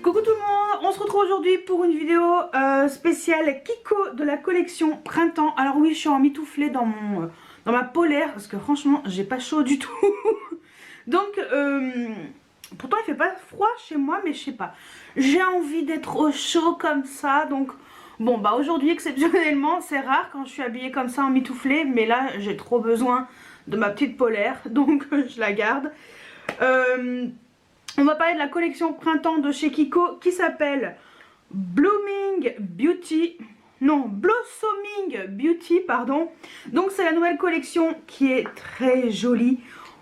Coucou tout le monde, on se retrouve aujourd'hui pour une vidéo spéciale Kiko de la collection Printemps. Alors oui, je suis en mitouflée dans ma polaire parce que franchement j'ai pas chaud du tout. Donc pourtant il fait pas froid chez moi, mais je sais pas, j'ai envie d'être au chaud comme ça. Donc bon bah aujourd'hui exceptionnellement, c'est rare quand je suis habillée comme ça en mitouflée, mais là j'ai trop besoin de ma petite polaire donc je la garde. On va parler de la collection printemps de chez Kiko qui s'appelle Blossoming Beauty, pardon. Donc c'est la nouvelle collection qui est très jolie.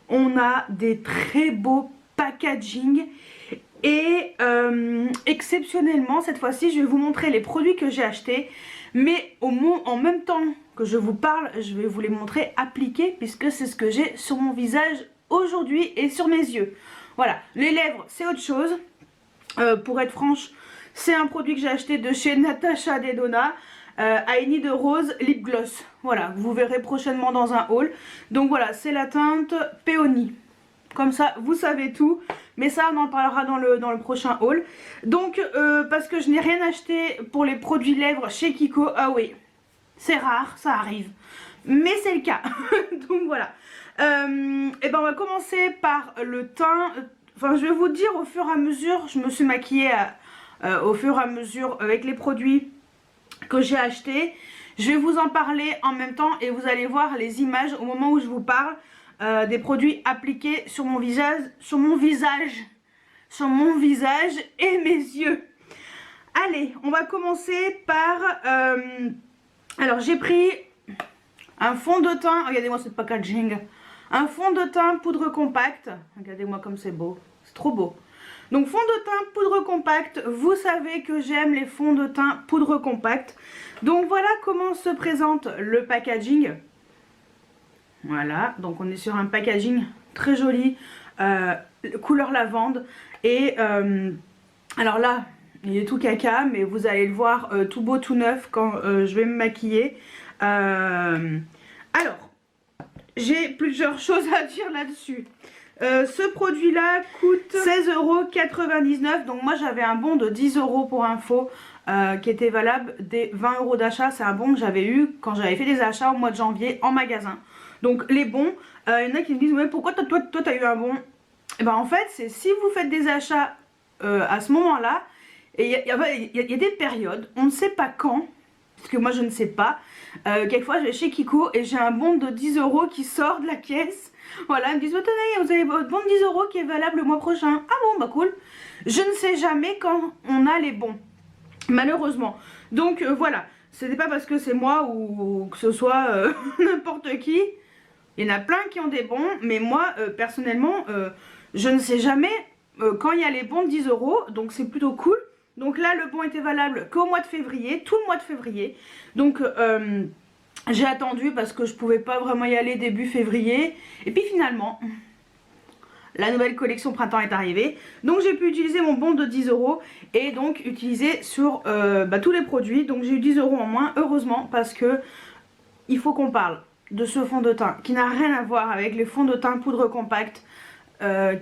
On a des très beaux packaging et exceptionnellement cette fois-ci je vais vous montrer les produits que j'ai achetés. Mais en même temps que je vous parle, je vais vous les montrer appliqués puisque c'est ce que j'ai sur mon visage aujourd'hui et sur mes yeux. Voilà, les lèvres c'est autre chose. Pour être franche, c'est un produit que j'ai acheté de chez Natasha Denona, I Need a Rose Lip Gloss. Voilà, vous verrez prochainement dans un haul. Donc voilà, c'est la teinte Peony. Comme ça, vous savez tout. Mais ça, on en parlera dans le prochain haul. Donc, parce que je n'ai rien acheté pour les produits lèvres chez Kiko. Ah oui, c'est rare, ça arrive. Mais c'est le cas. Donc voilà. Et ben on va commencer par le teint. Enfin, je vais vous dire au fur et à mesure. Je me suis maquillée au fur et à mesure avec les produits que j'ai achetés. Je vais vous en parler en même temps et vous allez voir les images au moment où je vous parle des produits appliqués sur mon visage, et mes yeux. Allez, on va commencer par. Alors j'ai pris un fond de teint. Regardez-moi ce packaging. Un fond de teint poudre compacte. Regardez-moi comme c'est beau. C'est trop beau. Donc fond de teint poudre compacte. Vous savez que j'aime les fonds de teint poudre compacte. Donc voilà comment se présente le packaging. Voilà. Donc on est sur un packaging très joli. Couleur lavande. Et alors là, il est tout caca. Mais vous allez le voir tout beau, tout neuf quand je vais me maquiller. Alors. J'ai plusieurs choses à dire là-dessus. Ce produit-là coûte 16,99 €. Donc moi j'avais un bon de 10 € pour info qui était valable des 20 € d'achat. C'est un bon que j'avais eu quand j'avais fait des achats au mois de janvier en magasin. Donc les bons, il y en a qui me disent mais pourquoi toi t'as eu un bon? Et ben en fait c'est si vous faites des achats à ce moment-là, et il y a des périodes, on ne sait pas quand. Parce que moi je ne sais pas. Quelquefois je vais chez Kiko et j'ai un bon de 10 € qui sort de la caisse. Voilà, ils me disent tenez, vous avez votre bon de 10 € qui est valable le mois prochain. Ah bon, bah cool. Je ne sais jamais quand on a les bons, malheureusement. Donc voilà, ce n'est pas parce que c'est moi ou que ce soit n'importe qui. Il y en a plein qui ont des bons, mais moi personnellement je ne sais jamais quand il y a les bons de 10 €. Donc c'est plutôt cool. Donc là le bon était valable qu'au mois de février, tout le mois de février. Donc j'ai attendu parce que je pouvais pas vraiment y aller début février. Et puis finalement, la nouvelle collection printemps est arrivée. Donc j'ai pu utiliser mon bon de 10 € et donc utiliser sur tous les produits. Donc j'ai eu 10 € en moins, heureusement, parce que il faut qu'on parle de ce fond de teint qui n'a rien à voir avec les fonds de teint poudre compacte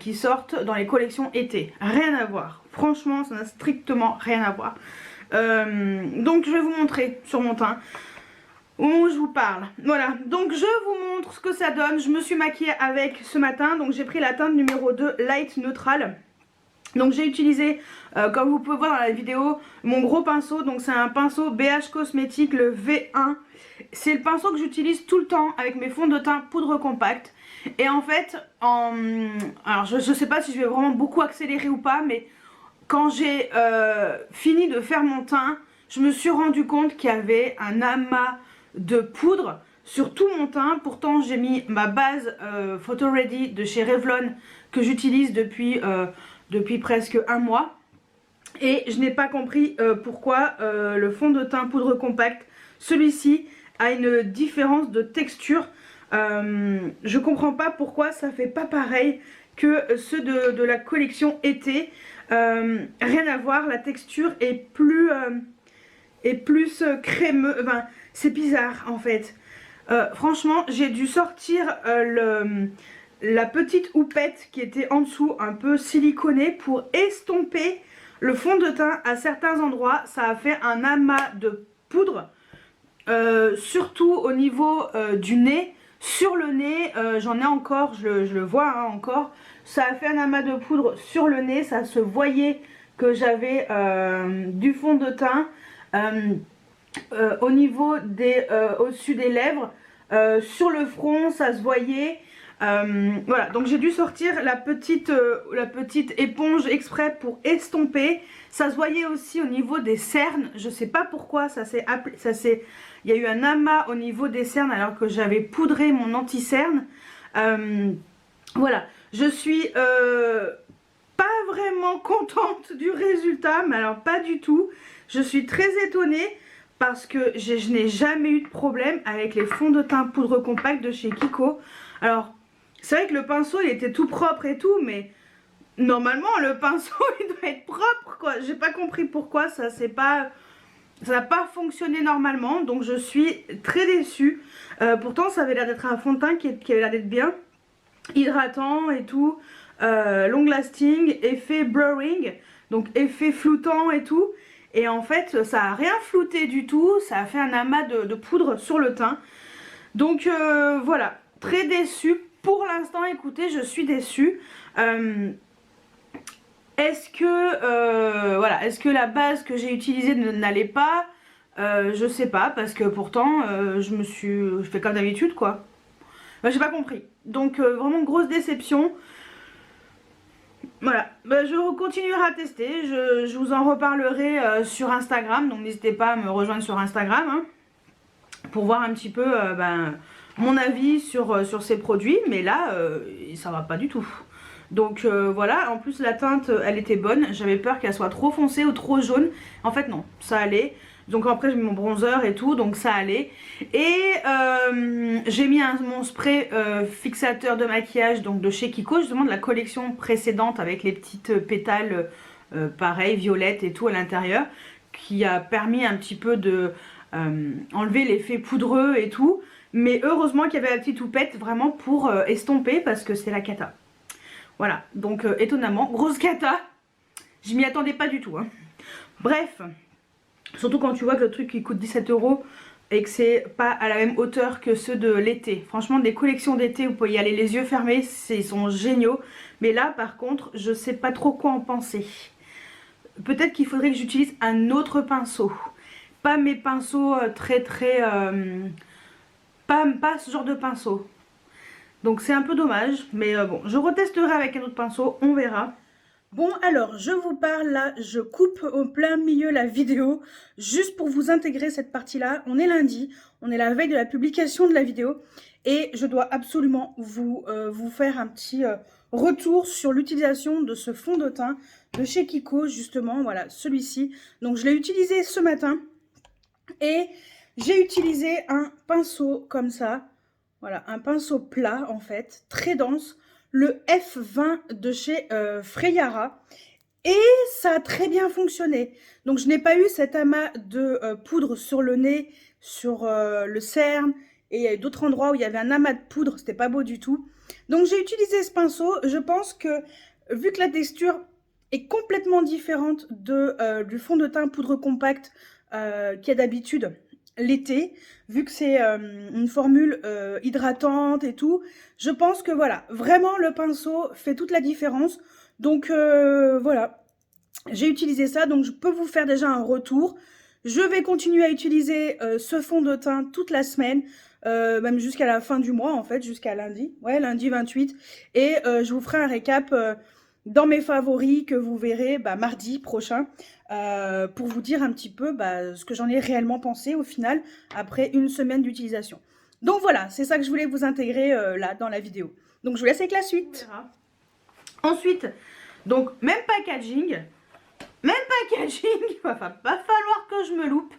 qui sortent dans les collections été. Rien à voir. Franchement, ça n'a strictement rien à voir. Donc je vais vous montrer sur mon teint au moment où je vous parle. Voilà, donc je vous montre ce que ça donne. Je me suis maquillée avec ce matin. Donc j'ai pris la teinte numéro 2 Light Neutral. Donc j'ai utilisé, comme vous pouvez voir dans la vidéo, mon gros pinceau. Donc c'est un pinceau BH Cosmétique, le V1. C'est le pinceau que j'utilise tout le temps avec mes fonds de teint poudre compacte. Et en fait, alors je sais pas si je vais vraiment beaucoup accélérer ou pas, mais quand j'ai fini de faire mon teint, je me suis rendu compte qu'il y avait un amas de poudre sur tout mon teint. Pourtant j'ai mis ma base Photo Ready de chez Revlon que j'utilise depuis presque un mois. Et je n'ai pas compris pourquoi le fond de teint poudre compacte, celui-ci, a une différence de texture. Je comprends pas pourquoi ça fait pas pareil que ceux de la collection été. Rien à voir, la texture est plus crémeux, enfin c'est bizarre en fait. Franchement j'ai dû sortir la petite houppette qui était en dessous un peu siliconée pour estomper le fond de teint à certains endroits ça a fait un amas de poudre, surtout au niveau du nez. Sur le nez, j'en ai encore, je le vois hein, encore, ça a fait un amas de poudre sur le nez, ça se voyait que j'avais du fond de teint au niveau des au-dessus des lèvres, sur le front ça se voyait. Voilà, donc j'ai dû sortir la petite éponge exprès pour estomper. Ça se voyait aussi au niveau des cernes, je sais pas pourquoi il y a eu un amas au niveau des cernes alors que j'avais poudré mon anti-cerne. Voilà, je suis pas vraiment contente du résultat, mais alors pas du tout. Je suis très étonnée parce que je n'ai jamais eu de problème avec les fonds de teint poudre compacte de chez Kiko. Alors, c'est vrai que le pinceau il était tout propre et tout, mais normalement le pinceau il doit être propre quoi. J'ai pas compris pourquoi ça n'a pas fonctionné normalement, donc je suis très déçue. Pourtant ça avait l'air d'être un fond de teint qui avait l'air d'être bien hydratant et tout, long lasting, effet blurring, donc effet floutant et tout. Et en fait ça a rien flouté du tout, ça a fait un amas de poudre sur le teint. Donc voilà, très déçue. Pour l'instant, écoutez, je suis déçue. Est-ce que la base que j'ai utilisée n'allait pas? Je sais pas, parce que pourtant, je fais comme d'habitude, quoi. J'ai pas compris. Donc, vraiment grosse déception. Voilà, je continuerai à tester. Je vous en reparlerai sur Instagram. Donc, n'hésitez pas à me rejoindre sur Instagram hein, pour voir un petit peu mon avis sur ces produits. Mais là, ça va pas du tout. Donc voilà, en plus la teinte elle était bonne, j'avais peur qu'elle soit trop foncée ou trop jaune. En fait non, ça allait. Donc après j'ai mis mon bronzer et tout, donc ça allait. Et j'ai mis mon spray fixateur de maquillage donc de chez Kiko, justement de la collection précédente avec les petites pétales pareil, violettes et tout à l'intérieur, qui a permis un petit peu de enlever l'effet poudreux et tout. Mais heureusement qu'il y avait la petite houppette vraiment pour estomper parce que c'est la cata. Voilà, donc étonnamment, grosse cata. Je m'y attendais pas du tout. Hein. Bref, surtout quand tu vois que le truc il coûte 17 € et que c'est pas à la même hauteur que ceux de l'été. Franchement, des collections d'été, vous pouvez y aller les yeux fermés, ils sont géniaux. Mais là, par contre, je sais pas trop quoi en penser. Peut-être qu'il faudrait que j'utilise un autre pinceau. Pas mes pinceaux pas ce genre de pinceau. Donc c'est un peu dommage, mais bon, je retesterai avec un autre pinceau, on verra. Bon alors, je vous parle là, je coupe au plein milieu la vidéo, juste pour vous intégrer cette partie-là. On est lundi, on est la veille de la publication de la vidéo, et je dois absolument vous faire un petit retour sur l'utilisation de ce fond de teint de chez Kiko, justement, voilà, celui-ci. Donc je l'ai utilisé ce matin, et j'ai utilisé un pinceau comme ça. Voilà, un pinceau plat en fait, très dense, le F20 de chez Freyara. Et ça a très bien fonctionné. Donc je n'ai pas eu cet amas de poudre sur le nez, sur le cerne et d'autres endroits où il y avait un amas de poudre, c'était pas beau du tout. Donc j'ai utilisé ce pinceau, je pense que vu que la texture est complètement différente du fond de teint poudre compacte qu'il y a d'habitude, l'été, vu que c'est une formule hydratante et tout, je pense que voilà, vraiment le pinceau fait toute la différence. Donc voilà, j'ai utilisé ça, donc je peux vous faire déjà un retour. Je vais continuer à utiliser ce fond de teint toute la semaine, même jusqu'à la fin du mois en fait, jusqu'à lundi, ouais, lundi 28. Et je vous ferai un récap dans mes favoris que vous verrez mardi prochain, pour vous dire un petit peu ce que j'en ai réellement pensé au final après une semaine d'utilisation. Donc voilà, c'est ça que je voulais vous intégrer là dans la vidéo. Donc je vous laisse avec la suite. Ensuite, donc même packaging, va falloir que je me loupe.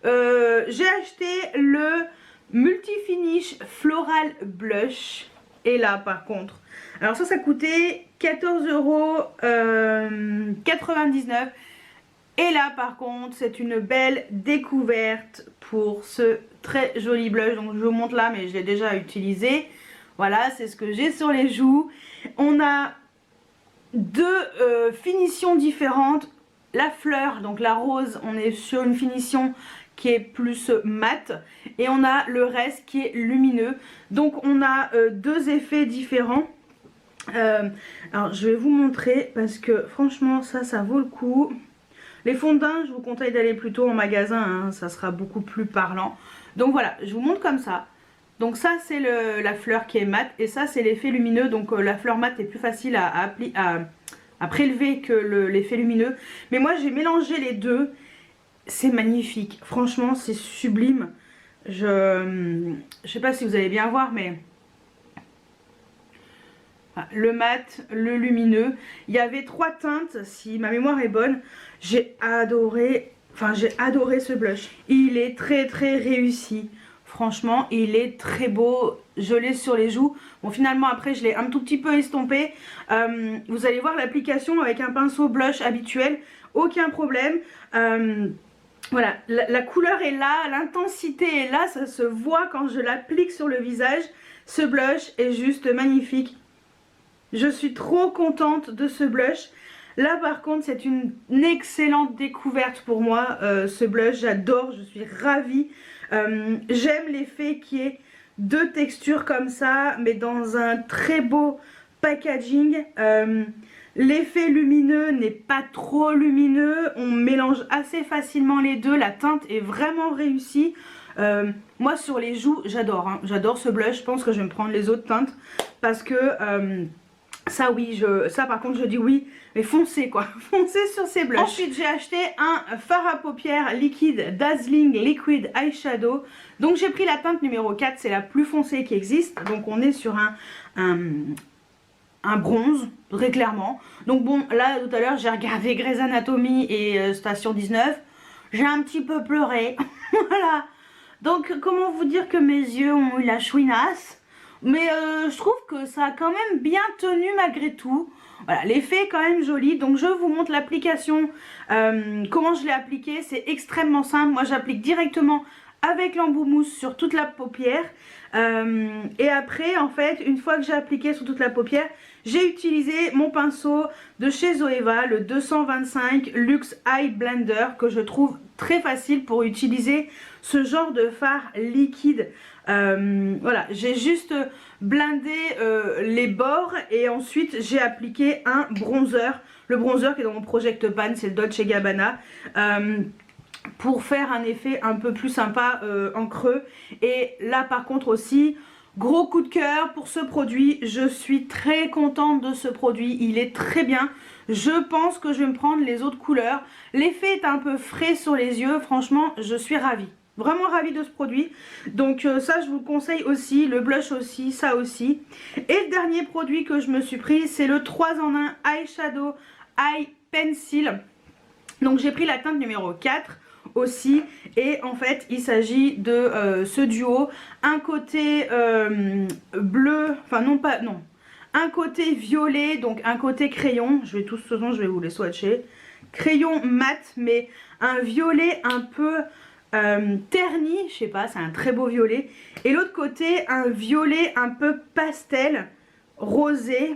J'ai acheté le Multi-Finish Floral Blush. Et là par contre, alors ça coûtait 14,99 €. Et là par contre c'est une belle découverte pour ce très joli blush. Donc je vous montre là, mais je l'ai déjà utilisé. Voilà, c'est ce que j'ai sur les joues. On a deux finitions différentes. la fleur, donc la rose, on est sur une finition qui est plus mat et on a le reste qui est lumineux. Donc on a deux effets différents. Alors je vais vous montrer parce que franchement ça vaut le coup. Les fonds de teint, je vous conseille d'aller plutôt en magasin, hein, ça sera beaucoup plus parlant. Donc voilà, je vous montre comme ça. Donc ça c'est la fleur qui est mat et ça c'est l'effet lumineux. Donc la fleur mat est plus facile à prélever que l'effet lumineux. Mais moi j'ai mélangé les deux. C'est magnifique, franchement c'est sublime. Je sais pas si vous allez bien voir, mais le mat, le lumineux. Il y avait 3 teintes si ma mémoire est bonne. J'ai adoré, ce blush. Il est très réussi. Franchement il est très beau. Je l'ai sur les joues. Bon finalement après je l'ai un tout petit peu estompé. Vous allez voir l'application avec un pinceau blush habituel. Aucun problème. Voilà, la couleur est là, l'intensité est là, ça se voit quand je l'applique sur le visage. Ce blush est juste magnifique. Je suis trop contente de ce blush. Là par contre c'est une excellente découverte pour moi, ce blush, j'adore, je suis ravie. J'aime l'effet qui est deux textures comme ça, mais dans un très beau packaging. L'effet lumineux n'est pas trop lumineux, on mélange assez facilement les deux, la teinte est vraiment réussie. Moi sur les joues j'adore, hein. J'adore ce blush, je pense que je vais me prendre les autres teintes parce que ça oui, ça par contre je dis oui, mais foncez quoi, foncez sur ces blushs. Ensuite j'ai acheté un fard à paupières liquide Dazzling Liquid Eyeshadow. Donc j'ai pris la teinte numéro 4, c'est la plus foncée qui existe, donc on est sur un bronze, très clairement. Donc bon, là tout à l'heure j'ai regardé Grey's Anatomy et Station 19. J'ai un petit peu pleuré. Voilà. Donc comment vous dire que mes yeux ont eu la chouinasse. Mais je trouve que ça a quand même bien tenu malgré tout. Voilà, l'effet est quand même joli. Donc je vous montre l'application. Comment je l'ai appliqué. C'est extrêmement simple. Moi j'applique directement avec l'embout mousse sur toute la paupière. Et après en fait une fois que j'ai appliqué sur toute la paupière, j'ai utilisé mon pinceau de chez Zoeva, le 225 Luxe Eye Blender, que je trouve très facile pour utiliser ce genre de fard liquide. Voilà, j'ai juste blindé les bords et ensuite j'ai appliqué un bronzer. Le bronzer qui est dans mon Project Pan, c'est le Dolce & Gabbana. Pour faire un effet un peu plus sympa en creux. Et là par contre aussi, gros coup de cœur pour ce produit. Je suis très contente de ce produit, il est très bien. Je pense que je vais me prendre les autres couleurs. L'effet est un peu frais sur les yeux, franchement je suis ravie. Vraiment ravie de ce produit. Donc ça je vous le conseille aussi, le blush aussi, ça aussi. Et le dernier produit que je me suis pris, c'est le 3 en 1 Eyeshadow Eye Pencil. Donc j'ai pris la teinte numéro 4 aussi, et en fait il s'agit de ce duo, un côté bleu, enfin non pas, non, un côté violet, donc un côté crayon, je vais tous, je vais vous les swatcher, crayon mat, mais un violet un peu terni, je sais pas, c'est un très beau violet, et l'autre côté un violet un peu pastel, rosé,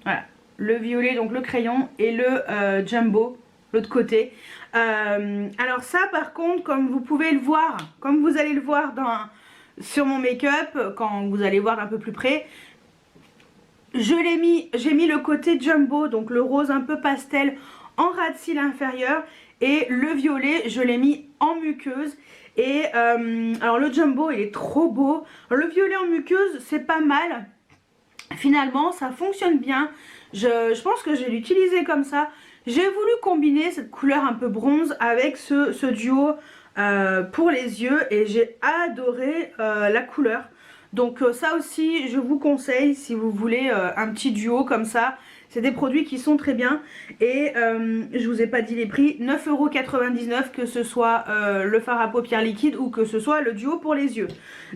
voilà, le violet, donc le crayon, et le jumbo, l'autre côté. Alors ça par contre, comme vous pouvez le voir, comme vous allez le voir sur mon make-up, quand vous allez voir d'un peu plus près, j'ai mis le côté jumbo, donc le rose un peu pastel en ras de cils inférieur, et le violet je l'ai mis en muqueuse. Et alors le jumbo il est trop beau, le violet en muqueuse c'est pas mal, finalement ça fonctionne bien. Je pense que je vais l'utiliser comme ça. J'ai voulu combiner cette couleur un peu bronze avec ce duo pour les yeux, et j'ai adoré la couleur. Donc ça aussi je vous conseille si vous voulez un petit duo comme ça. C'est des produits qui sont très bien. Et je vous ai pas dit les prix, 9,99 € que ce soit le fard à paupières liquide ou que ce soit le duo pour les yeux.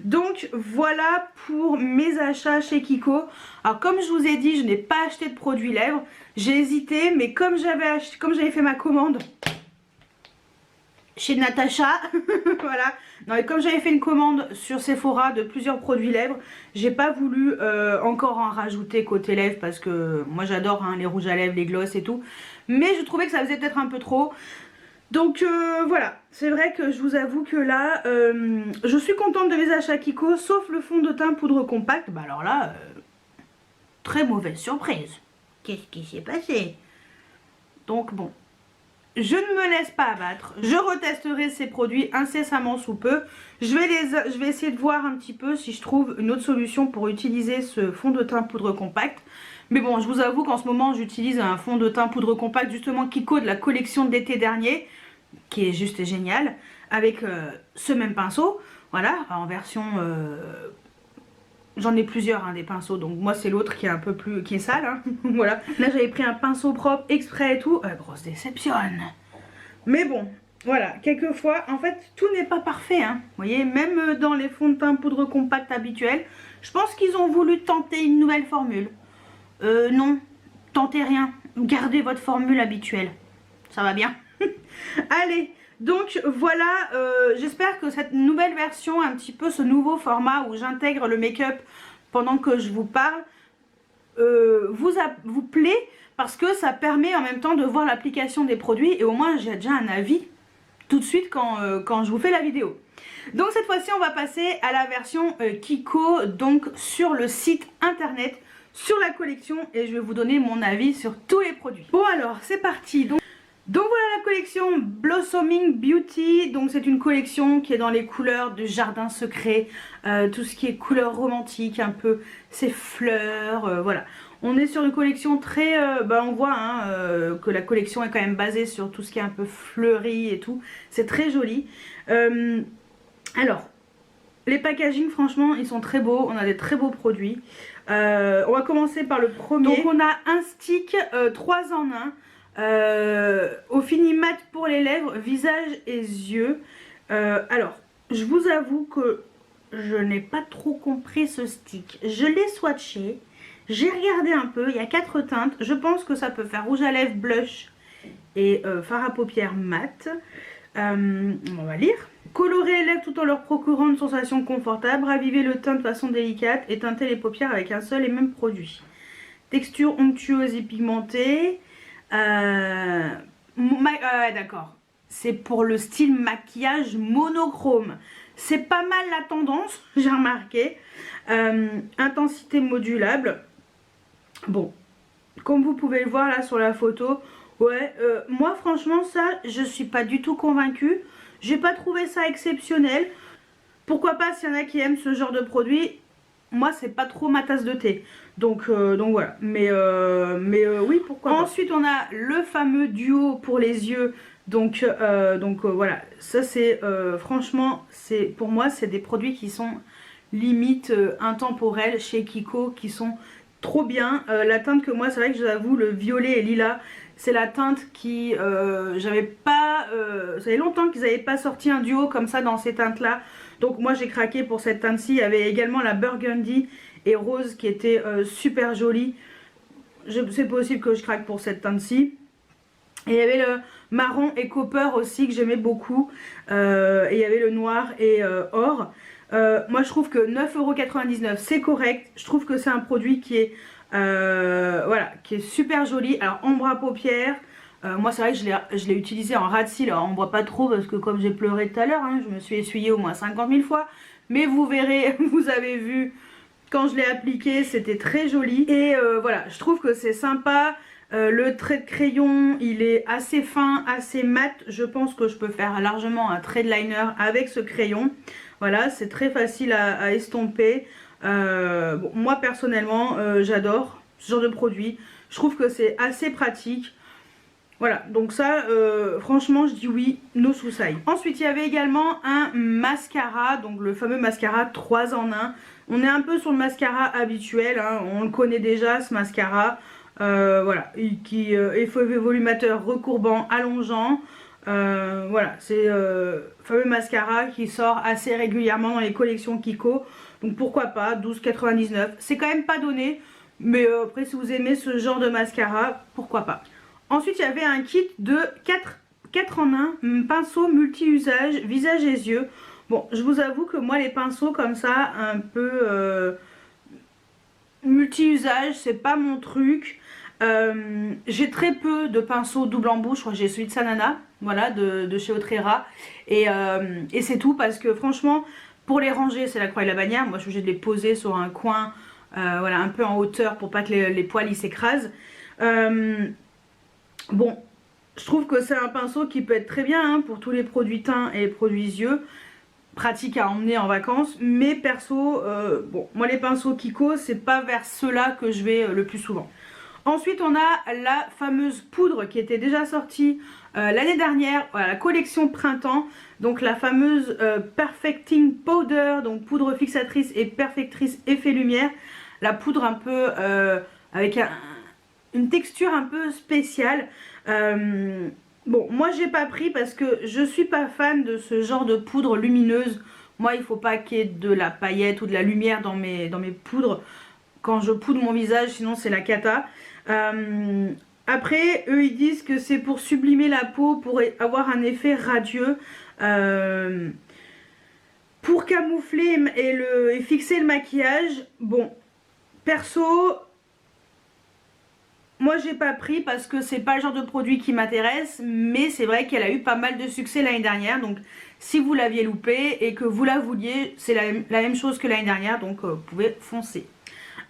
Donc voilà pour mes achats chez Kiko. Alors comme je vous ai dit, je n'ai pas acheté de produits lèvres. J'ai hésité, mais comme j'avais fait ma commande chez Natacha. Voilà. Non, et comme j'avais fait une commande sur Sephora de plusieurs produits lèvres, j'ai pas voulu encore en rajouter côté lèvres parce que moi j'adore hein, les rouges à lèvres, les gloss et tout. Mais je trouvais que ça faisait peut-être un peu trop. Donc voilà, c'est vrai que je vous avoue que là, je suis contente de mes achats Kiko, sauf le fond de teint poudre compacte. Bah alors là, très mauvaise surprise. Qu'est-ce qui s'est passé? Donc bon, je ne me laisse pas abattre, je retesterai ces produits incessamment sous peu. Je vais essayer de voir un petit peu si je trouve une autre solution pour utiliser ce fond de teint poudre compacte. Mais bon, je vous avoue qu'en ce moment j'utilise un fond de teint poudre compacte justement Kiko de la collection de l'été dernier, qui est juste génial, avec ce même pinceau, voilà, en version... J'en ai plusieurs hein, des pinceaux, donc moi c'est l'autre qui est un peu plus... qui est sale, hein. Voilà. Là j'avais pris un pinceau propre exprès et tout, grosse déception. Mais bon, voilà, quelquefois, en fait, tout n'est pas parfait, hein. Vous voyez, même dans les fonds de teint poudre compacte habituels, je pense qu'ils ont voulu tenter une nouvelle formule. Non, tentez rien, gardez votre formule habituelle, ça va bien. Allez, donc voilà, j'espère que cette nouvelle version, un petit peu ce nouveau format où j'intègre le make-up pendant que je vous parle, vous plaît, parce que ça permet en même temps de voir l'application des produits et au moins j'ai déjà un avis tout de suite quand je vous fais la vidéo. Donc cette fois-ci on va passer à la version Kiko, donc sur le site internet, sur la collection, et je vais vous donner mon avis sur tous les produits. Bon alors c'est parti. Donc voilà la collection Blossoming Beauty. Donc c'est une collection qui est dans les couleurs de jardin secret, tout ce qui est couleurs romantiques, un peu ces fleurs, voilà. On est sur une collection très, on voit hein, que la collection est quand même basée sur tout ce qui est un peu fleuri et tout. C'est très joli. Alors, les packaging franchement ils sont très beaux, on a des très beaux produits. On va commencer par le premier. Donc on a un stick 3 en 1. Au fini mat pour les lèvres, visage et yeux. Alors, je vous avoue que je n'ai pas trop compris ce stick. Je l'ai swatché, j'ai regardé un peu, il y a 4 teintes. Je pense que ça peut faire rouge à lèvres, blush et fard à paupières mat. On va lire. Colorer les lèvres tout en leur procurant une sensation confortable, raviver le teint de façon délicate et teinter les paupières avec un seul et même produit. Texture onctueuse et pigmentée. D'accord, c'est pour le style maquillage monochrome. C'est pas mal la tendance, j'ai remarqué. Intensité modulable. Bon, comme vous pouvez le voir là sur la photo, ouais, moi franchement ça, je suis pas du tout convaincue. J'ai pas trouvé ça exceptionnel. Pourquoi pas s'il y en a qui aiment ce genre de produit. Moi c'est pas trop ma tasse de thé. Donc voilà. Mais oui, pourquoi pas. Ensuite on a le fameux duo pour les yeux. Donc voilà. Ça c'est franchement, pour moi c'est des produits qui sont limite intemporels chez Kiko, qui sont trop bien. La teinte que moi c'est vrai que je vous avoue, le violet et lilas, c'est la teinte qui j'avais pas, ça fait longtemps qu'ils n'avaient pas sorti un duo comme ça dans ces teintes là. Donc moi j'ai craqué pour cette teinte-ci. Il y avait également la burgundy et rose qui était super jolie. C'est possible que je craque pour cette teinte-ci. Et il y avait le marron et copper aussi que j'aimais beaucoup. Et il y avait le noir et or. Moi je trouve que 9,99 € c'est correct. Je trouve que c'est un produit qui est voilà, qui est super joli. Alors ombre à paupières, moi c'est vrai que je l'ai utilisé en ras de cils. Alors on voit pas trop parce que comme j'ai pleuré tout à l'heure, hein, je me suis essuyée au moins 50 000 fois. Mais vous verrez, vous avez vu, quand je l'ai appliqué c'était très joli. Et voilà, je trouve que c'est sympa. Le trait de crayon il est assez fin, assez mat. Je pense que je peux faire largement un trait de liner avec ce crayon. Voilà, c'est très facile à estomper. Bon, moi personnellement j'adore ce genre de produit. Je trouve que c'est assez pratique. Voilà, donc ça franchement je dis oui, no souci. Ensuite il y avait également un mascara, donc le fameux mascara 3 en 1. On est un peu sur le mascara habituel, hein, on le connaît déjà ce mascara. Voilà, qui est volumateur, recourbant, allongeant. Voilà, c'est fameux mascara qui sort assez régulièrement dans les collections Kiko. Donc pourquoi pas, 12,99 €. C'est quand même pas donné, mais après si vous aimez ce genre de mascara, pourquoi pas. Ensuite il y avait un kit de 4 en 1, pinceau multi-usage, visage et yeux. Bon, je vous avoue que moi les pinceaux comme ça, un peu multi-usage, c'est pas mon truc. J'ai très peu de pinceaux double embout, je crois que j'ai celui de Sanana, voilà, de chez Otrera. Et c'est tout parce que franchement, pour les ranger, c'est la croix et la bannière. Moi je suis obligée de les poser sur un coin, voilà, un peu en hauteur pour pas que les poils ils s'écrasent. Bon, je trouve que c'est un pinceau qui peut être très bien hein, pour tous les produits teints et les produits yeux. Pratique à emmener en vacances, mais perso, bon, moi les pinceaux Kiko, c'est pas vers ceux-là que je vais le plus souvent. Ensuite, on a la fameuse poudre qui était déjà sortie l'année dernière, voilà, la collection printemps. Donc la fameuse Perfecting Powder, donc poudre fixatrice et perfectrice effet lumière. La poudre un peu avec une texture un peu spéciale. Bon, moi j'ai pas pris parce que je suis pas fan de ce genre de poudre lumineuse. Moi il faut pas qu'il y ait de la paillette ou de la lumière dans mes poudres quand je poudre mon visage, sinon c'est la cata. Après eux ils disent que c'est pour sublimer la peau, pour avoir un effet radieux, pour camoufler et fixer le maquillage. Bon, perso, moi j'ai pas pris parce que c'est pas le genre de produit qui m'intéresse, mais c'est vrai qu'elle a eu pas mal de succès l'année dernière, donc si vous l'aviez loupé et que vous la vouliez, c'est la même chose que l'année dernière, donc vous pouvez foncer.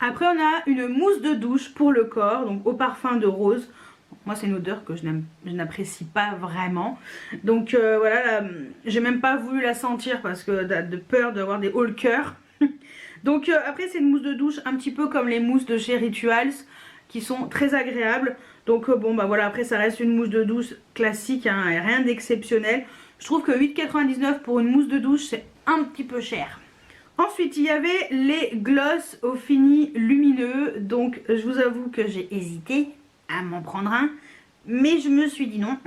Après on a une mousse de douche pour le corps, donc au parfum de rose. Moi c'est une odeur que je n'apprécie pas vraiment, donc voilà, j'ai même pas voulu la sentir parce que de peur d'avoir des hauts le cœur. Donc après c'est une mousse de douche un petit peu comme les mousses de chez Rituals, qui sont très agréables. Donc bon bah voilà, après ça reste une mousse de douche classique, hein, et rien d'exceptionnel. Je trouve que 8,99 pour une mousse de douche c'est un petit peu cher. Ensuite il y avait les gloss au fini lumineux. Donc je vous avoue que j'ai hésité à m'en prendre un, mais je me suis dit non.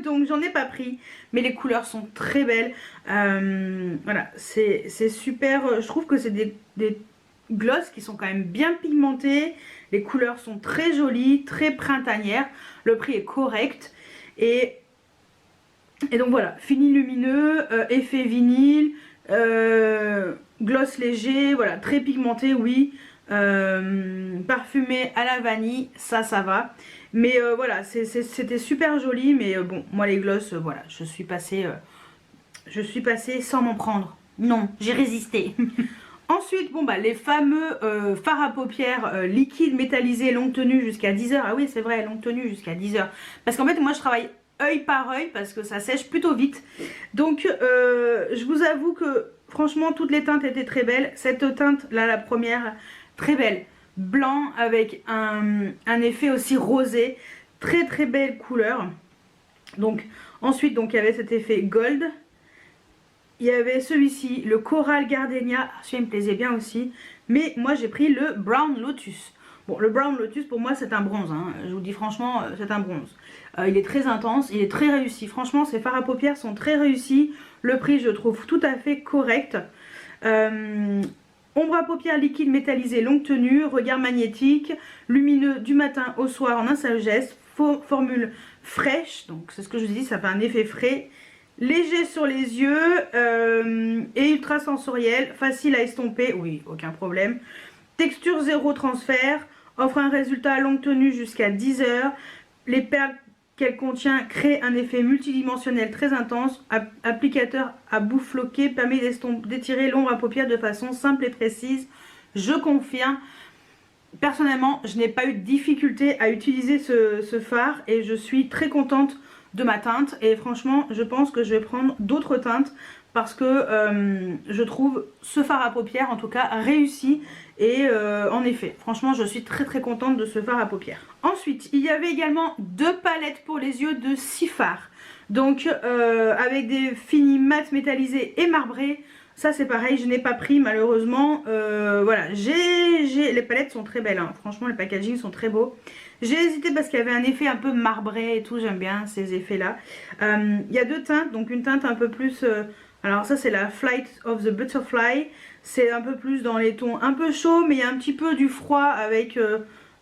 Donc j'en ai pas pris, mais les couleurs sont très belles. Voilà, c'est super. Je trouve que c'est des gloss qui sont quand même bien pigmentés. Les couleurs sont très jolies, très printanières. Le prix est correct. Et donc voilà, fini lumineux, effet vinyle, gloss léger, voilà, très pigmenté, oui. Parfumé à la vanille, ça va. Mais voilà, c'était super joli. Mais bon, moi les gloss, voilà, je suis passée sans m'en prendre. Non, j'ai résisté. Ensuite, bon bah les fameux fards à paupières liquides métallisés longue tenue jusqu'à 10 heures. Ah oui c'est vrai, longue tenue jusqu'à 10 heures. Parce qu'en fait moi je travaille œil par œil parce que ça sèche plutôt vite. Donc je vous avoue que franchement toutes les teintes étaient très belles. Cette teinte là, la première, très belle. Blanc avec un effet aussi rosé. Très très belle couleur. Donc ensuite donc il y avait cet effet gold. Il y avait celui-ci, le Coral Gardenia, celui-là me plaisait bien aussi. Mais moi j'ai pris le Brown Lotus. Bon, le Brown Lotus pour moi c'est un bronze, hein. Je vous dis franchement c'est un bronze. Il est très intense, il est très réussi. Franchement ces fards à paupières sont très réussis. Le prix je trouve tout à fait correct. Ombre à paupières liquide métallisé longue tenue, regard magnétique, lumineux du matin au soir en un seul geste. Formule fraîche, donc c'est ce que je vous dis, ça fait un effet frais. Léger sur les yeux et ultra sensoriel, facile à estomper, oui, aucun problème. Texture zéro transfert, offre un résultat à longue tenue jusqu'à 10 heures. Les perles qu'elle contient créent un effet multidimensionnel très intense. Applicateur à bout floqué permet d'étirer l'ombre à paupières de façon simple et précise. Je confirme. Personnellement, je n'ai pas eu de difficulté à utiliser ce fard et je suis très contente de ma teinte. Et franchement, je pense que je vais prendre d'autres teintes parce que je trouve ce fard à paupières en tout cas réussi. Et en effet, franchement, je suis très très contente de ce fard à paupières. Ensuite, il y avait également 2 palettes pour les yeux de 6 fards. Donc avec des finis mat métallisés et marbrés. Ça c'est pareil, je n'ai pas pris malheureusement. Voilà, les palettes sont très belles, hein. Franchement les packaging sont très beaux. J'ai hésité parce qu'il y avait un effet un peu marbré et tout, j'aime bien ces effets là. Il y a 2 teintes, donc une teinte un peu plus... alors ça c'est la Flight of the Butterfly. C'est un peu plus dans les tons un peu chauds, mais il y a un petit peu du froid avec...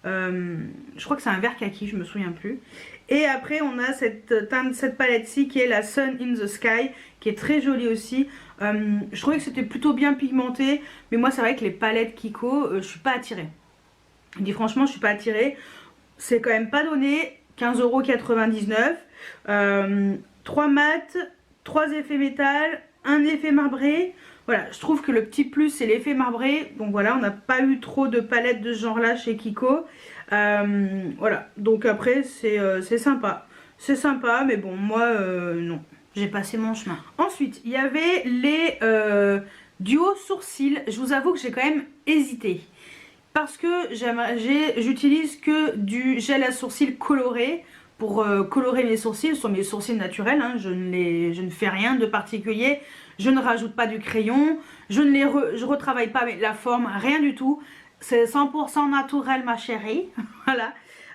je crois que c'est un vert kaki, je me souviens plus. Et après on a cette palette-ci qui est la Sun in the Sky, qui est très jolie aussi. Je trouvais que c'était plutôt bien pigmenté, mais moi c'est vrai que les palettes Kiko, je suis pas attirée. Je dis franchement, je suis pas attirée. C'est quand même pas donné, 15,99 €. 3 mat, 3 effets métal, un effet marbré. Voilà, je trouve que le petit plus c'est l'effet marbré. Donc voilà, on n'a pas eu trop de palettes de ce genre là chez Kiko. Voilà, donc après c'est sympa. C'est sympa, mais bon, moi non. J'ai passé mon chemin. Ensuite, il y avait les duos sourcils. Je vous avoue que j'ai quand même hésité. Parce que j'utilise que du gel à sourcils coloré pour colorer mes sourcils. Ce sont mes sourcils naturels, hein. Je ne fais rien de particulier. Je ne rajoute pas du crayon. Je retravaille pas la forme, rien du tout. C'est 100% naturel, ma chérie. Voilà.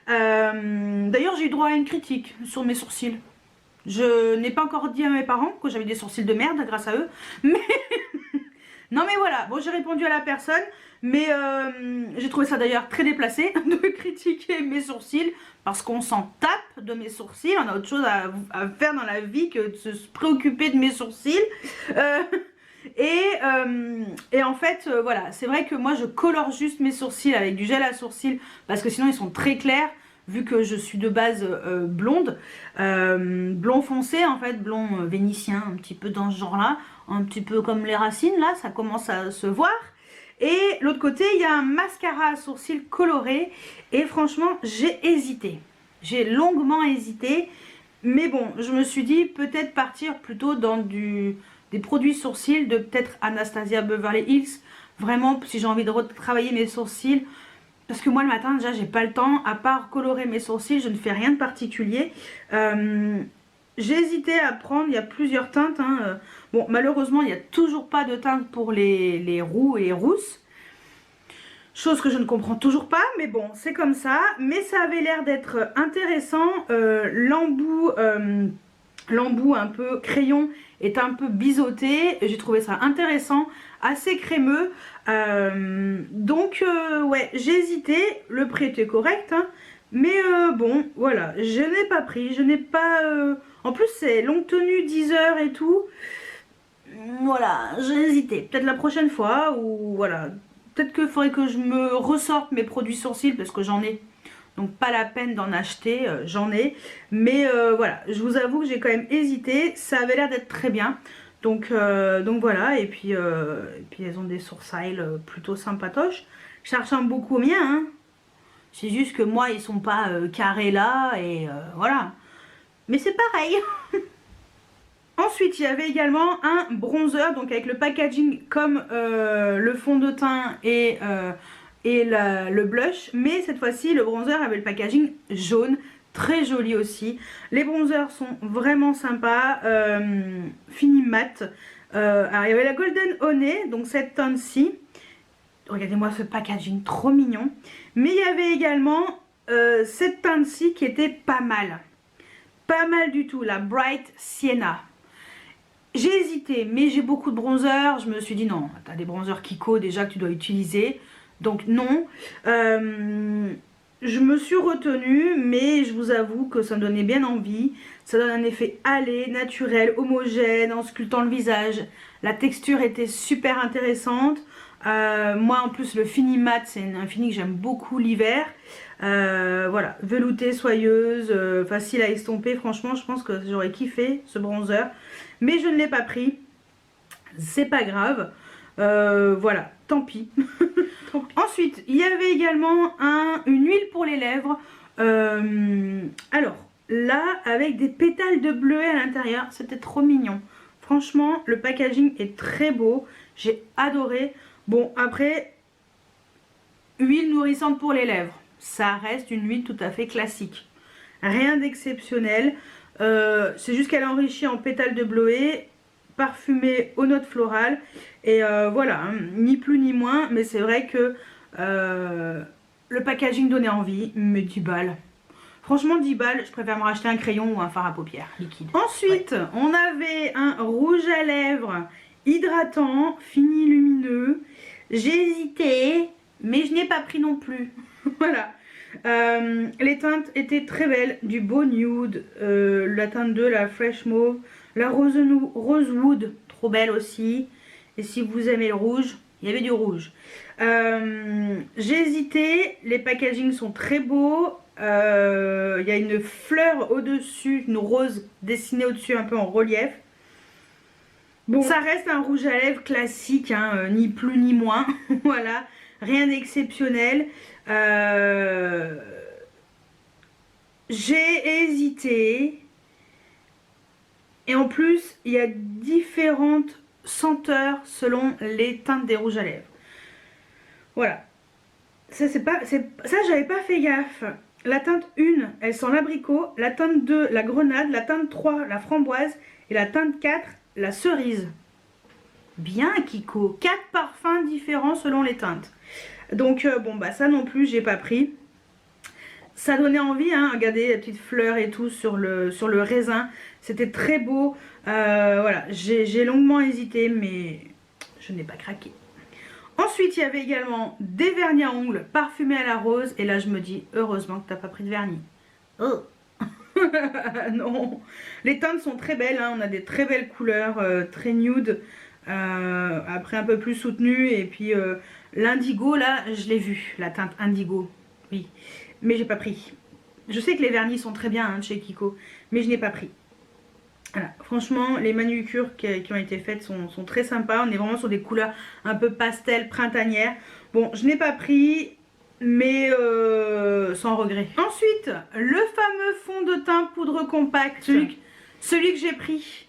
D'ailleurs, j'ai eu droit à une critique sur mes sourcils. Je n'ai pas encore dit à mes parents que j'avais des sourcils de merde grâce à eux. Mais non mais voilà, bon j'ai répondu à la personne. Mais j'ai trouvé ça d'ailleurs très déplacé de critiquer mes sourcils. Parce qu'on s'en tape de mes sourcils. On a autre chose à faire dans la vie que de se préoccuper de mes sourcils. Et en fait voilà, c'est vrai que moi je colore juste mes sourcils avec du gel à sourcils. Parce que sinon ils sont très clairs. Vu que je suis de base blonde, blond foncé en fait, blond vénitien, un petit peu dans ce genre là, un petit peu comme les racines là, ça commence à se voir. Et l'autre côté il y a un mascara à sourcils coloré et franchement j'ai hésité, j'ai longuement hésité, mais bon je me suis dit peut-être partir plutôt dans des produits sourcils de peut-être Anastasia Beverly Hills, vraiment si j'ai envie de retravailler mes sourcils. Parce que moi le matin déjà j'ai pas le temps, à part colorer mes sourcils, je ne fais rien de particulier. J'ai hésité à prendre, il y a plusieurs teintes. Hein. Bon malheureusement il n'y a toujours pas de teinte pour les roux et les rousses. Chose que je ne comprends toujours pas, mais bon c'est comme ça. Mais ça avait l'air d'être intéressant. L'embout un peu crayon est un peu biseauté. J'ai trouvé ça intéressant, assez crémeux. Donc ouais j'ai hésité, le prix était correct hein, mais bon voilà, je n'ai pas pris, je n'ai pas en plus c'est longue tenue 10 heures et tout, voilà j'ai hésité, peut-être la prochaine fois ou voilà, peut-être qu'il faudrait que je me ressorte mes produits sourcils parce que j'en ai, donc pas la peine d'en acheter, j'en ai, mais voilà, je vous avoue que j'ai quand même hésité, ça avait l'air d'être très bien. Donc voilà, et puis elles ont des sourcils plutôt sympatoches. Ça ressemble beaucoup aux miens, hein. C'est juste que moi, ils sont pas carrés là, et voilà. Mais c'est pareil. Ensuite, il y avait également un bronzer, donc avec le packaging comme le fond de teint et le blush. Mais cette fois-ci, le bronzer avait le packaging jaune. Très joli aussi. Les bronzers sont vraiment sympas. Fini mat. Alors il y avait la Golden Honey, donc cette teinte-ci. Regardez-moi ce packaging, trop mignon. Mais il y avait également cette teinte-ci qui était pas mal. Pas mal du tout, la Bright Sienna. J'ai hésité, mais j'ai beaucoup de bronzers. Je me suis dit non, t'as des bronzers Kiko déjà que tu dois utiliser. Donc non. Je me suis retenue, mais je vous avoue que ça me donnait bien envie. Ça donne un effet hâlé, naturel, homogène, en sculptant le visage. La texture était super intéressante. Moi en plus le fini mat, c'est un fini que j'aime beaucoup l'hiver. Voilà, veloutée, soyeuse, facile à estomper. Franchement, je pense que j'aurais kiffé ce bronzer. Mais je ne l'ai pas pris. C'est pas grave. Voilà, tant pis. Ensuite, il y avait également une huile pour les lèvres. Alors, là, avec des pétales de bleuet à l'intérieur, c'était trop mignon. Franchement, le packaging est très beau. J'ai adoré. Bon, après, huile nourrissante pour les lèvres. Ça reste une huile tout à fait classique. Rien d'exceptionnel. C'est juste qu'elle est enrichie en pétales de bleuet, parfumée aux notes florales. Et voilà, hein, ni plus ni moins. Mais c'est vrai que le packaging donnait envie. Mais 10 balles. Franchement 10 balles, je préfère me racheter un crayon ou un fard à paupières liquide. Ensuite, ouais, on avait un rouge à lèvres hydratant, fini lumineux. J'ai hésité, mais je n'ai pas pris non plus. Voilà. Les teintes étaient très belles, du beau nude, la teinte 2, la fresh mauve, la rosewood, trop belle aussi. Et si vous aimez le rouge, il y avait du rouge. J'ai hésité, les packagings sont très beaux. Il y a une fleur au-dessus, une rose dessinée au-dessus un peu en relief. Bon, ça reste un rouge à lèvres classique, hein, ni plus ni moins. Voilà, rien d'exceptionnel. J'ai hésité. Et en plus, il y a différentes senteurs selon les teintes des rouges à lèvres. Voilà. Ça, j'avais pas fait gaffe. La teinte 1, elle sent l'abricot. La teinte 2, la grenade. La teinte 3, la framboise. Et la teinte 4, la cerise. Bien, Kiko. 4 parfums différents selon les teintes. Donc, bon, bah ça non plus, j'ai pas pris. Ça donnait envie, hein. Regardez la petite fleur et tout sur le raisin. C'était très beau. Voilà, j'ai longuement hésité, mais je n'ai pas craqué. Ensuite, il y avait également des vernis à ongles parfumés à la rose. Et là, je me dis, heureusement que tu n'as pas pris de vernis. Oh non. Les teintes sont très belles, hein. On a des très belles couleurs, très nude. Après, un peu plus soutenues. Et puis, l'indigo, là, je l'ai vu. La teinte indigo, oui. Mais j'ai pas pris. Je sais que les vernis sont très bien, hein, chez Kiko. Mais je n'ai pas pris. Voilà, franchement, les manucures qui ont été faites sont très sympas. On est vraiment sur des couleurs un peu pastel, printanières. Bon, je n'ai pas pris, mais sans regret. Ensuite, le fameux fond de teint poudre compacte. Celui que j'ai pris.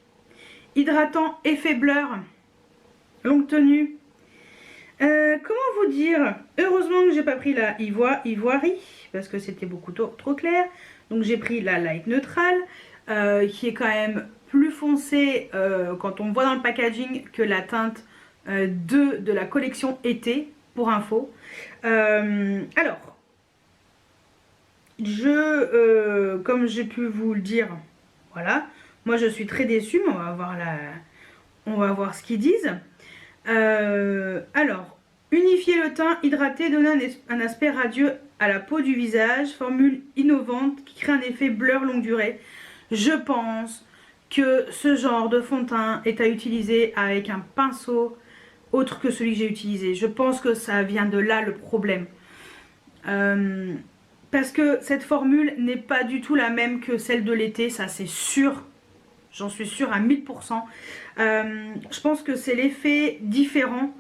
Hydratant, effet blur. Longue tenue. Comment vous dire? Heureusement que j'ai pas pris la ivoirie, parce que c'était beaucoup trop clair. Donc j'ai pris la light neutrale. Qui est quand même plus foncé quand on voit dans le packaging que la teinte 2 de la collection été, pour info. Alors, comme j'ai pu vous le dire, voilà, moi je suis très déçue, mais on va voir ce qu'ils disent. Alors, unifier le teint, hydrater, donner un aspect radieux à la peau du visage, formule innovante qui crée un effet blur longue durée. Je pense que ce genre de fond de teint est à utiliser avec un pinceau autre que celui que j'ai utilisé. Je pense que ça vient de là le problème. Parce que cette formule n'est pas du tout la même que celle de l'été, ça c'est sûr. J'en suis sûre à 1000%. Je pense que c'est l'effet différent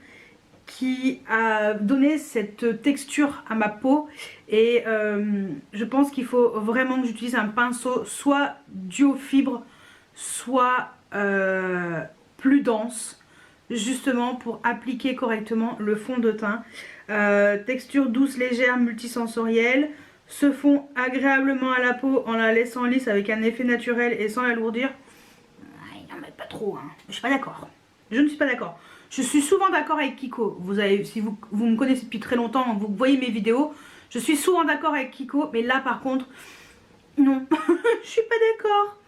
qui a donné cette texture à ma peau et je pense qu'il faut vraiment que j'utilise un pinceau soit duo fibre soit plus dense, justement pour appliquer correctement le fond de teint. Texture douce, légère, multisensorielle, se fond agréablement à la peau en la laissant lisse avec un effet naturel et sans l'alourdir. Non mais pas trop, hein. Je suis pas d'accord. Je ne suis pas d'accord. Je suis souvent d'accord avec Kiko. Si vous me connaissez depuis très longtemps, vous voyez mes vidéos. Je suis souvent d'accord avec Kiko. Mais là, par contre, non. Je suis pas d'accord.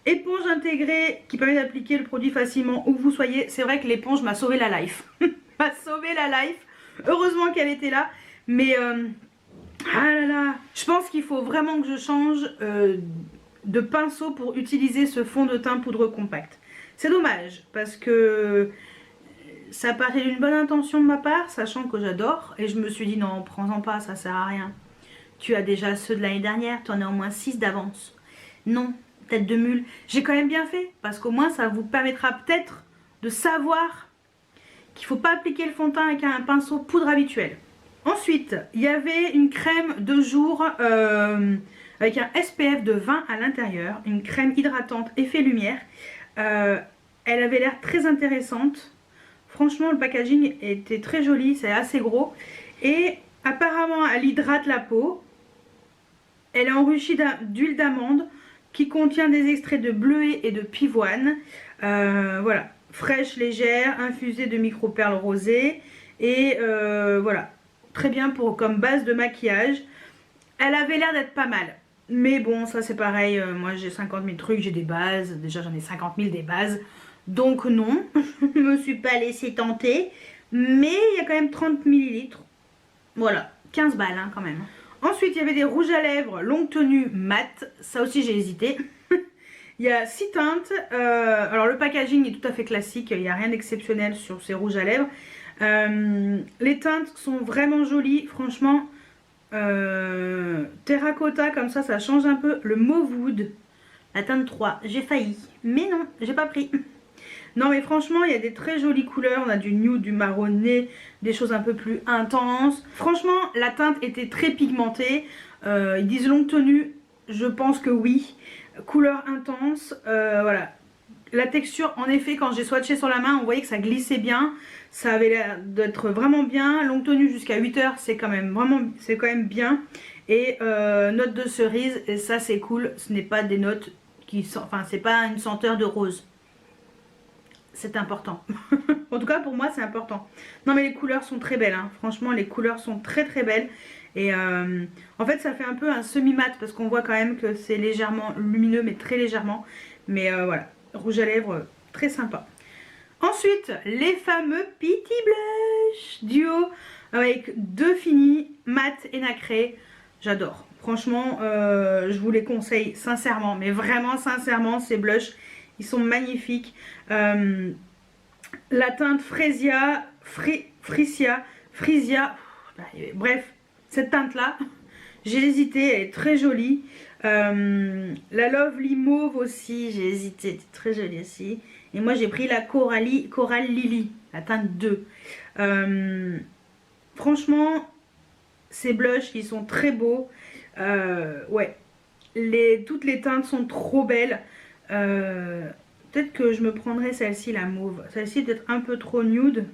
Éponge intégrée qui permet d'appliquer le produit facilement où que vous soyez. C'est vrai que l'éponge m'a sauvé la life. M'a sauvé la life. Heureusement qu'elle était là. Mais, ah là là. Je pense qu'il faut vraiment que je change de pinceau pour utiliser ce fond de teint poudre compacte. C'est dommage parce que ça partait d'une bonne intention de ma part, sachant que j'adore. Et je me suis dit non, prends-en pas, ça sert à rien. Tu as déjà ceux de l'année dernière, tu en as au moins 6 d'avance. Non, tête de mule. J'ai quand même bien fait, parce qu'au moins ça vous permettra peut-être de savoir qu'il ne faut pas appliquer le fond de teint avec un pinceau poudre habituel. Ensuite, il y avait une crème de jour avec un SPF de 20 à l'intérieur. Une crème hydratante effet lumière. Elle avait l'air très intéressante. Franchement, le packaging était très joli, c'est assez gros. Et apparemment, elle hydrate la peau. Elle est enrichie d'huile d'amande qui contient des extraits de bleuet et de pivoine. Voilà, fraîche, légère, infusée de micro-perles rosées. Et voilà, très bien comme base de maquillage. Elle avait l'air d'être pas mal. Mais bon, ça c'est pareil, moi j'ai 50 000 trucs, j'ai des bases. Déjà j'en ai 50 000 des bases. Donc non, je ne me suis pas laissée tenter. Mais il y a quand même 30 ml. Voilà, 15 balles hein, quand même. Ensuite, il y avait des rouges à lèvres longue tenue mat. Ça aussi, j'ai hésité. Il y a 6 teintes. Alors, le packaging est tout à fait classique. Il n'y a rien d'exceptionnel sur ces rouges à lèvres. Les teintes sont vraiment jolies. Franchement, terracotta, comme ça change un peu. Le mauve wood, la teinte 3. J'ai failli. Mais non, j'ai pas pris. Non mais franchement il y a des très jolies couleurs, on a du nude, du marronné, des choses un peu plus intenses. Franchement la teinte était très pigmentée, ils disent longue tenue, je pense que oui. Couleur intense, voilà. La texture en effet quand j'ai swatché sur la main on voyait que ça glissait bien, ça avait l'air d'être vraiment bien. Longue tenue jusqu'à 8 heures c'est quand même bien. Et notes de cerise, et ça c'est cool, ce n'est pas des notes qui sont, enfin c'est pas une senteur de rose. C'est important. En tout cas pour moi c'est important. Non mais les couleurs sont très belles hein. Franchement les couleurs sont très belles. Et en fait ça fait un peu un semi-mat parce qu'on voit quand même que c'est légèrement lumineux mais très légèrement. Mais voilà, rouge à lèvres très sympa. Ensuite les fameux Pity Blush Duo avec 2 finis, mat et nacré. J'adore. Franchement je vous les conseille sincèrement, mais vraiment sincèrement ces blushs. Ils sont magnifiques. La teinte Frisia, bref, cette teinte là, j'ai hésité, elle est très jolie. La Lovely Mauve aussi, j'ai hésité, elle est très jolie aussi. Et moi j'ai pris la Coral Lily, la teinte 2. Franchement, ces blushs, ils sont très beaux. Ouais, toutes les teintes sont trop belles. Peut-être que je me prendrai celle-ci, la mauve. Celle-ci peut-être un peu trop nude.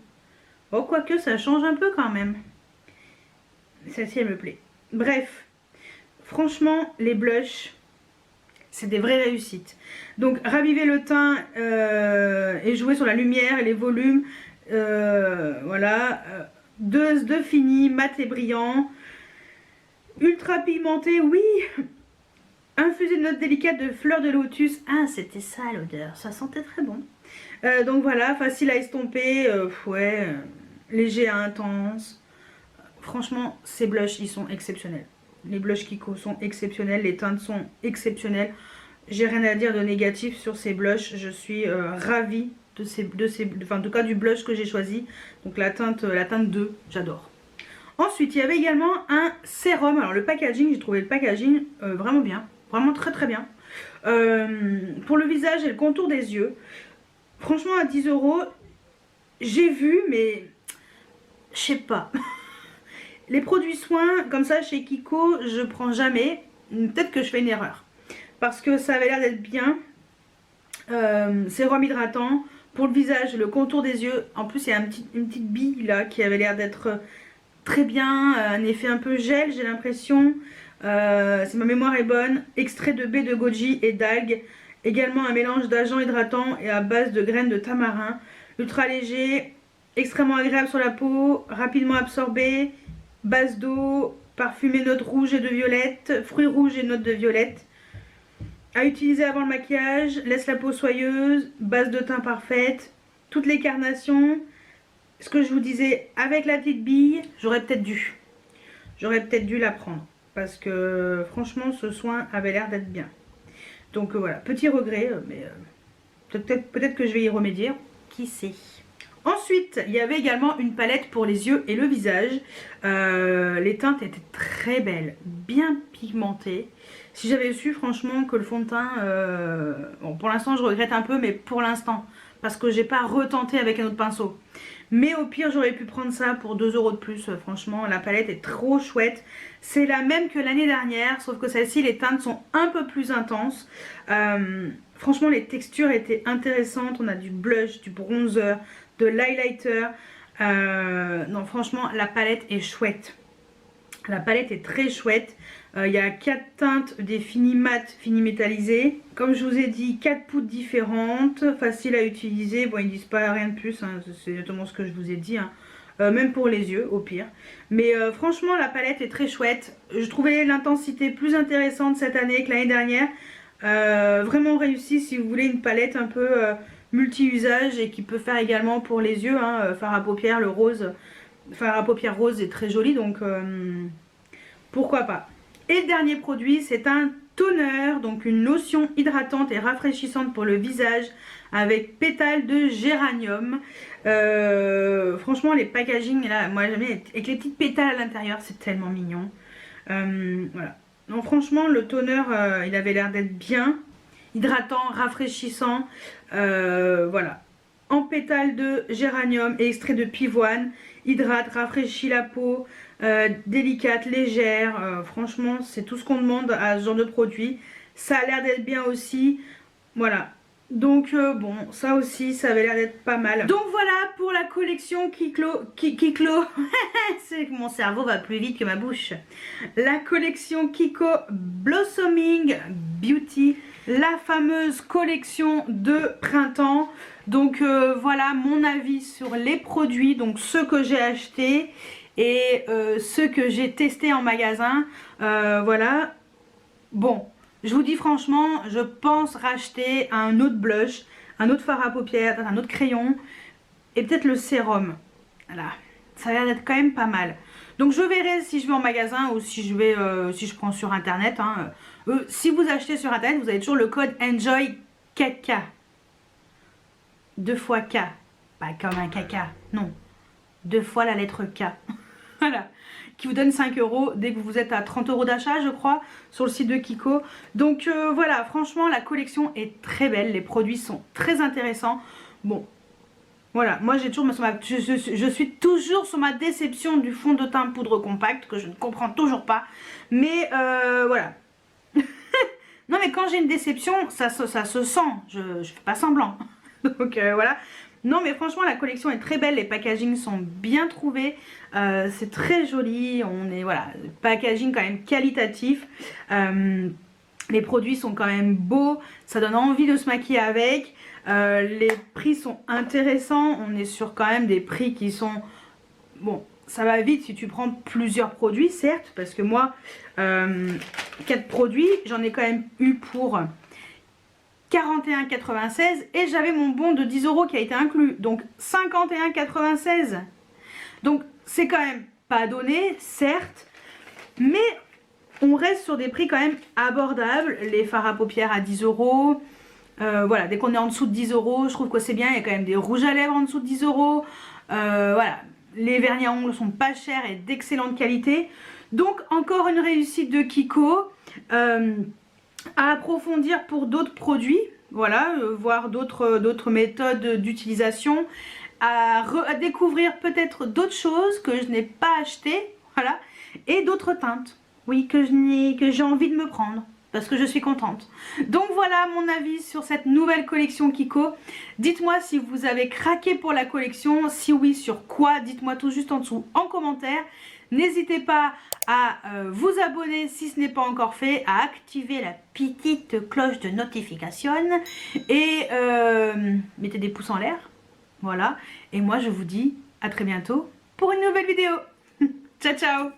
Oh, quoique ça change un peu quand même. Celle-ci elle me plaît. Bref, franchement les blushs c'est des vraies réussites. Donc raviver le teint et jouer sur la lumière et les volumes. Voilà. Deux finis, mat et brillant. Ultra pigmenté, oui. Infusé de notes délicates de fleurs de lotus. Ah, c'était ça l'odeur. Ça sentait très bon. Donc voilà, facile à estomper. Ouais, léger à intense. Franchement, ces blushs, ils sont exceptionnels. Les blushs Kiko sont exceptionnels. Les teintes sont exceptionnelles. J'ai rien à dire de négatif sur ces blushs. Je suis ravie enfin, en tout cas du blush que j'ai choisi. Donc la teinte 2, j'adore. Ensuite, il y avait également un sérum. Alors le packaging, j'ai trouvé le packaging vraiment bien. Vraiment très bien. Pour le visage et le contour des yeux. Franchement à 10 €, j'ai vu mais je sais pas. Les produits soins comme ça chez Kiko, je prends jamais. Peut-être que je fais une erreur. Parce que ça avait l'air d'être bien. Sérum hydratant. Pour le visage, le contour des yeux. En plus il y a une petite bille là qui avait l'air d'être très bien. Un effet un peu gel j'ai l'impression. Si ma mémoire est bonne, extrait de baie de goji et d'algues, également un mélange d'agents hydratants et à base de graines de tamarin, ultra léger, extrêmement agréable sur la peau, rapidement absorbé, base d'eau, parfumé notes rouges et de violette, fruits rouges et notes de violette, à utiliser avant le maquillage, laisse la peau soyeuse, base de teint parfaite, toutes les carnations. Ce que je vous disais, avec la petite bille, j'aurais peut-être dû la prendre. Parce que franchement ce soin avait l'air d'être bien. Donc voilà, petit regret, mais peut-être que je vais y remédier, qui sait. Ensuite, il y avait également une palette pour les yeux et le visage. Les teintes étaient très belles, bien pigmentées. Si j'avais su franchement que le fond de teint, bon pour l'instant je regrette un peu, mais pour l'instant, parce que j'ai pas retenté avec un autre pinceau. Mais au pire j'aurais pu prendre ça pour 2 € de plus. Franchement la palette est trop chouette. C'est la même que l'année dernière, sauf que celle-ci les teintes sont un peu plus intenses. Franchement les textures étaient intéressantes. On a du blush, du bronzer, de l'highlighter. Non franchement la palette est chouette. La palette est très chouette. Il y a 4 teintes, des finis mat, finis métallisés. Comme je vous ai dit, 4 poudres différentes, faciles à utiliser. Bon, ils disent pas rien de plus, hein, c'est exactement ce que je vous ai dit. Hein. Même pour les yeux, au pire. Mais franchement, la palette est très chouette. Je trouvais l'intensité plus intéressante cette année que l'année dernière. Vraiment réussi si vous voulez une palette un peu multi-usage et qui peut faire également pour les yeux. Hein, fard à paupières, le rose. Fard à paupières rose est très joli, donc... pourquoi pas. Et le dernier produit, c'est un toner, donc une lotion hydratante et rafraîchissante pour le visage avec pétales de géranium. Franchement, les packaging là, moi j'aime bien avec les petites pétales à l'intérieur, c'est tellement mignon. Voilà. Donc franchement, le toner, il avait l'air d'être bien, hydratant, rafraîchissant. Voilà. En pétales de géranium et extrait de pivoine, hydrate, rafraîchit la peau, délicate, légère. Franchement, c'est tout ce qu'on demande à ce genre de produit. Ça a l'air d'être bien aussi. Voilà. Donc bon, ça aussi, ça avait l'air d'être pas mal. Donc voilà pour la collection Kiklo. C'est que mon cerveau va plus vite que ma bouche. La collection Kiko Blossoming Beauty. La fameuse collection de printemps. Donc voilà mon avis sur les produits. Donc ceux que j'ai achetés et ceux que j'ai testés en magasin. Voilà. Bon. Je vous dis franchement, je pense racheter un autre blush, un autre fard à paupières, un autre crayon et peut-être le sérum. Voilà, ça a l'air d'être quand même pas mal. Donc je verrai si je vais en magasin ou si je vais, si je prends sur internet. Hein. Si vous achetez sur internet, vous avez toujours le code Enjoy Caca. 2 fois K, pas comme un caca, non. 2 fois la lettre K. Voilà. Qui vous donne 5 € dès que vous êtes à 30 € d'achat, je crois, sur le site de Kiko. Donc voilà, franchement, la collection est très belle. Les produits sont très intéressants. Bon, voilà, moi j'ai toujours je suis toujours sur ma déception du fond de teint poudre compacte que je ne comprends toujours pas. Mais voilà. Non mais quand j'ai une déception, ça se sent. Je fais pas semblant. Donc voilà. Non mais franchement la collection est très belle, les packagings sont bien trouvés, c'est très joli, on est voilà, packaging quand même qualitatif, les produits sont quand même beaux, ça donne envie de se maquiller avec, les prix sont intéressants, on est sur quand même des prix qui sont, bon ça va vite si tu prends plusieurs produits certes, parce que moi 4 produits j'en ai quand même eu pour 41,96 et j'avais mon bon de 10 € qui a été inclus, donc 51,96. Donc c'est quand même pas donné, certes, mais on reste sur des prix quand même abordables. Les fards à paupières à 10 €, voilà, dès qu'on est en dessous de 10 €, je trouve que c'est bien. Il y a quand même des rouges à lèvres en dessous de 10 €. Voilà, les vernis à ongles sont pas chers et d'excellente qualité. Donc encore une réussite de Kiko. À approfondir pour d'autres produits, voilà, voir d'autres méthodes d'utilisation, à découvrir peut-être d'autres choses que je n'ai pas achetées, voilà, et d'autres teintes, oui, que j'ai envie de me prendre, parce que je suis contente. Donc voilà mon avis sur cette nouvelle collection Kiko. Dites-moi si vous avez craqué pour la collection, si oui, sur quoi, dites-moi tout juste en dessous en commentaire. N'hésitez pas à vous abonner si ce n'est pas encore fait, à activer la petite cloche de notification et mettez des pouces en l'air. Voilà. Et moi je vous dis à très bientôt pour une nouvelle vidéo. Ciao ciao.